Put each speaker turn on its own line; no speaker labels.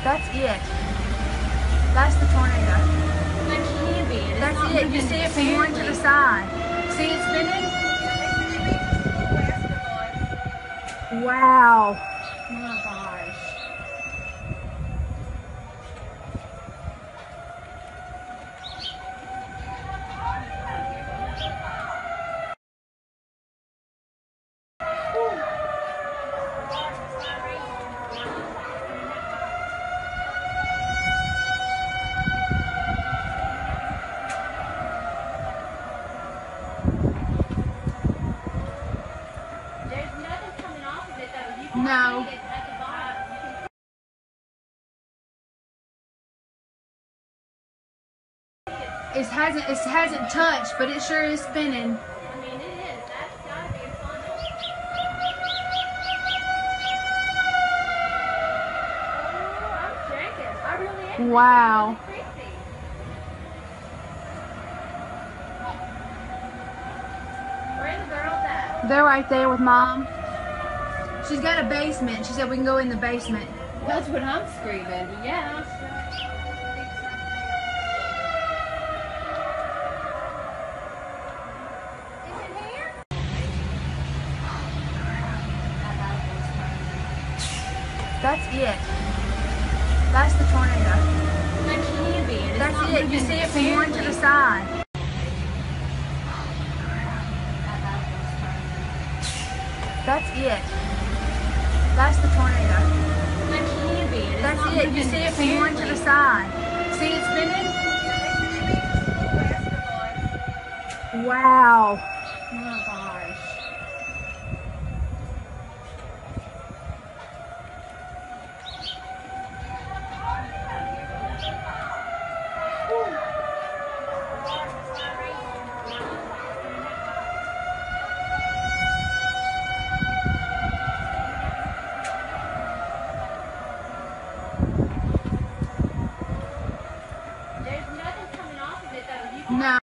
That's it. That's the tornado.
That can be.
That's it. You see it from one to the side. See it spinning? Wow.
Oh my gosh. There's nothing coming off of it though. You can
No.
see it at the bottom.
It hasn't touched, but it sure is spinning.
I mean, it is. That's gotta be a funnel. Oh, I'm shaking. I really am.
Wow.
This is really creepy. Where are the girls at?
They're right there with Mom. She's got a basement. She said we can go in the basement.
That's what I'm screaming. Yeah. Is it here?
That's it. That's the tornado.
That can be.
That's it. You see it from one to the side. That's it. That's the tornado.
That can be.
That's it. You see it from one to the side. See it spinning? Wow.
Oh my gosh. There's nothing coming off of it though. You can
No.